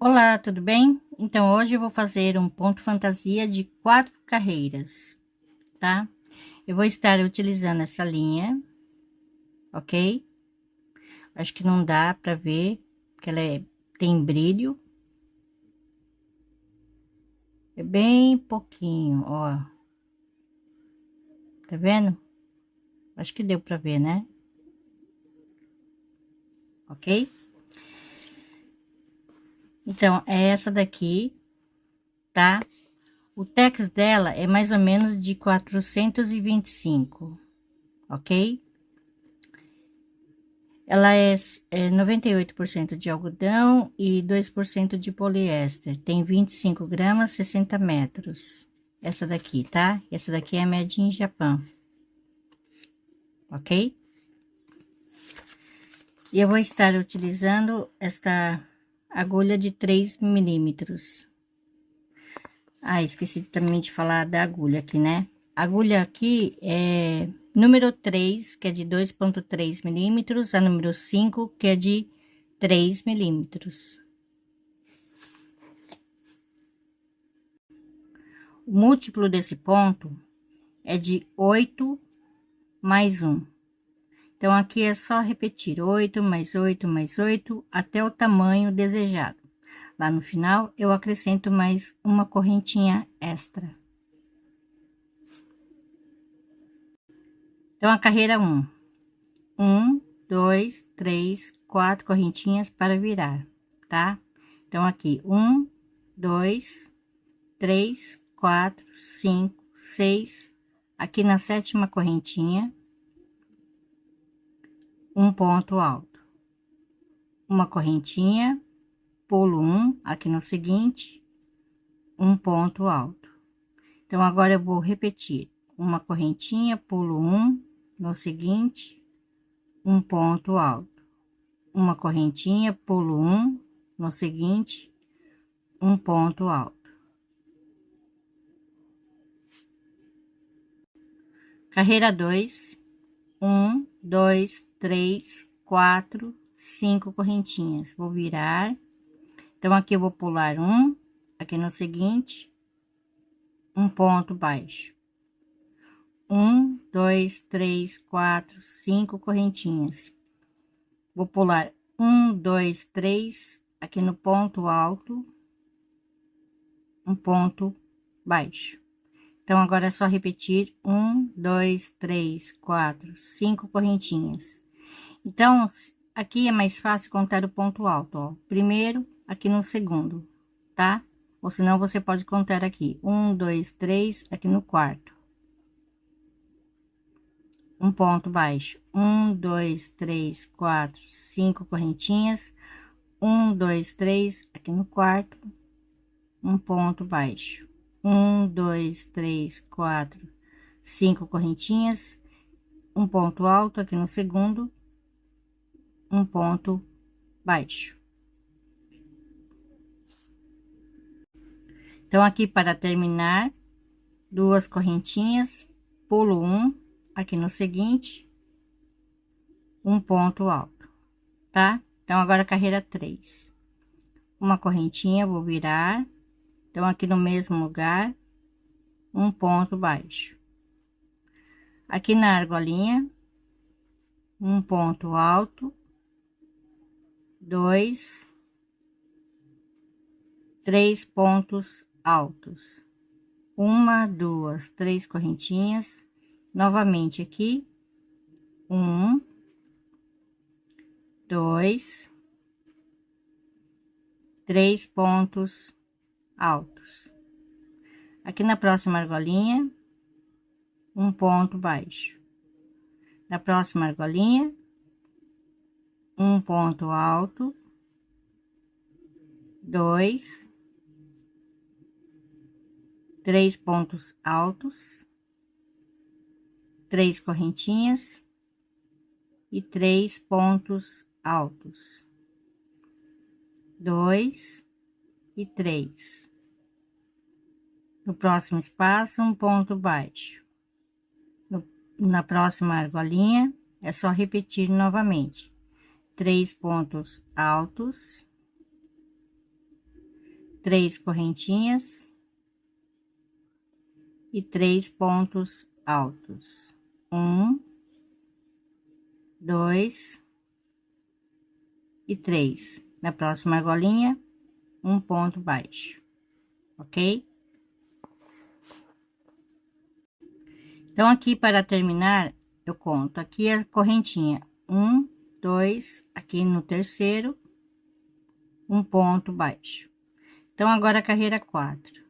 Olá, tudo bem? Então, hoje eu vou fazer um ponto fantasia de 4 carreiras, tá? Eu vou estar utilizando essa linha, ok? Acho que não dá para ver, porque tem brilho. É bem pouquinho, ó. Tá vendo? Acho que deu para ver, né? Ok? Então, é essa daqui, tá? O tex dela é mais ou menos de 425, ok? Ela é 98% de algodão e 2% de poliéster. Tem 25 gramas, 60 metros. Essa daqui, tá? Essa daqui é Made in Japan. Ok? E eu vou estar utilizando esta agulha de 3 milímetros. Ah, esqueci também de falar da agulha aqui, né? A agulha aqui é número 3, que é de 2,3 milímetros, a número 5, que é de 3 milímetros. O múltiplo desse ponto é de 8 mais 1. Então, aqui é só repetir 8 mais 8 mais 8 até o tamanho desejado. Lá no final, eu acrescento mais uma correntinha extra. Então, a carreira 1. 1, 2, 3, 4 correntinhas para virar, tá? Então, aqui, 1, 2, 3, 4, 5, 6. Aqui na sétima correntinha, um ponto alto, uma correntinha, pulo um aqui no seguinte, um ponto alto. Então, agora eu vou repetir uma correntinha, pulo um no seguinte, um ponto alto, uma correntinha, pulo um no seguinte, um ponto alto. Carreira 2, 1, 2, 3, 4, 5 correntinhas. Vou virar. Então, aqui eu vou pular um, aqui no seguinte, um ponto baixo. 1, 2, 3, 4, 5 correntinhas. Vou pular 1, 2, 3, aqui no ponto alto, um ponto baixo. Então, agora é só repetir 1, 2, 3, 4, 5 correntinhas. Então, aqui é mais fácil contar o ponto alto, ó. Primeiro, aqui no segundo, tá? Ou senão você pode contar aqui, 1, 2, 3, aqui no quarto. Um ponto baixo, 1, 2, 3, 4, 5 correntinhas, 1, 2, 3, aqui no quarto, um ponto baixo, 1, 2, 3, 4, 5 correntinhas, um ponto alto aqui no segundo, um ponto baixo. Então, aqui para terminar, duas correntinhas, pulo um aqui no seguinte, um ponto alto, tá? Então, agora carreira 3. Uma correntinha, vou virar. Então, aqui no mesmo lugar, um ponto baixo. Aqui na argolinha, um ponto alto, 2, 3 pontos altos. Uma, duas, 3 correntinhas. Novamente aqui, 1, 2, 3 pontos altos. Aqui na próxima argolinha, um ponto baixo. Na próxima argolinha, um ponto alto, 2, 3 pontos altos, 3 correntinhas e 3 pontos altos, 2 e 3. No próximo espaço, um ponto baixo. Na próxima argolinha, é só repetir novamente. 3 pontos altos, 3 correntinhas e 3 pontos altos. 1, 2 e 3. Na próxima argolinha, um ponto baixo, ok? Então, aqui para terminar, eu conto aqui a correntinha 1, 2, aqui no terceiro, um ponto baixo. Então, agora a carreira 4.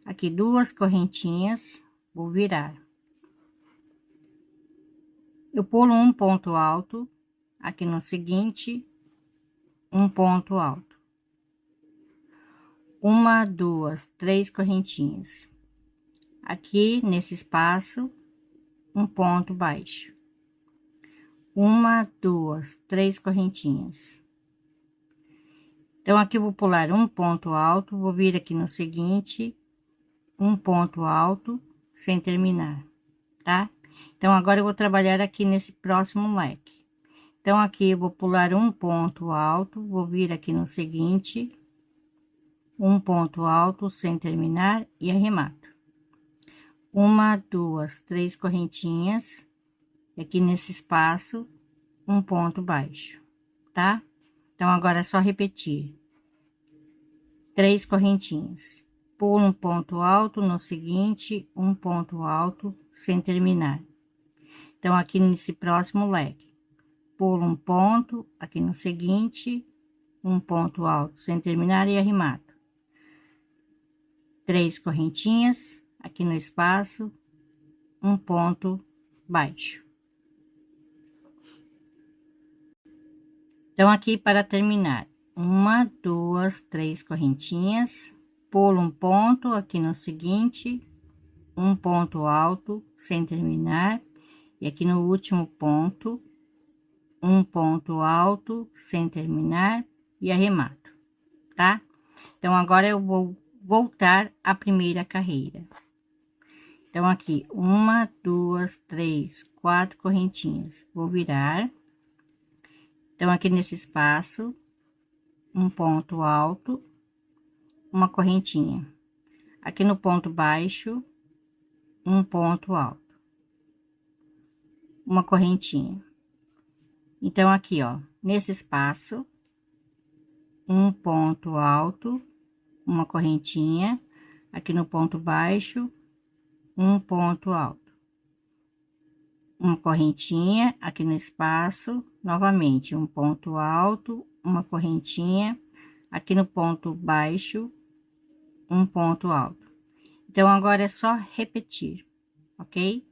Aqui 2 correntinhas, vou virar. Eu pulo um ponto alto, aqui no seguinte, um ponto alto. 1, 2, 3 correntinhas. Aqui nesse espaço, um ponto baixo. 1, 2, 3 correntinhas. Então, aqui eu vou pular um ponto alto, vou vir aqui no seguinte, um ponto alto, sem terminar, tá? Então, agora eu vou trabalhar aqui nesse próximo leque. Então, aqui eu vou pular um ponto alto, vou vir aqui no seguinte, um ponto alto, sem terminar, e arremato. 1, 2, 3 correntinhas, e aqui nesse espaço, um ponto baixo, tá? Então, agora é só repetir. 3 correntinhas. Pulo um ponto alto, no seguinte, um ponto alto, sem terminar. Então, aqui nesse próximo leque, pulo um ponto, aqui no seguinte, um ponto alto, sem terminar e arremato. 3 correntinhas, aqui no espaço, um ponto baixo. Então, aqui para terminar, 1, 2, 3 correntinhas, pulo um ponto, aqui no seguinte, um ponto alto, sem terminar, e aqui no último ponto, um ponto alto, sem terminar, e arremato, tá? Então, agora eu vou voltar à primeira carreira. Então, aqui, 1, 2, 3, 4 correntinhas, vou virar. Então, aqui nesse espaço, um ponto alto, uma correntinha. Aqui no ponto baixo, um ponto alto, uma correntinha. Então, aqui, ó, nesse espaço, um ponto alto, uma correntinha. Aqui no ponto baixo, um ponto alto, uma correntinha. Aqui no espaço, novamente, um ponto alto, uma correntinha. Aqui no ponto baixo, um ponto alto. Então, agora é só repetir, ok?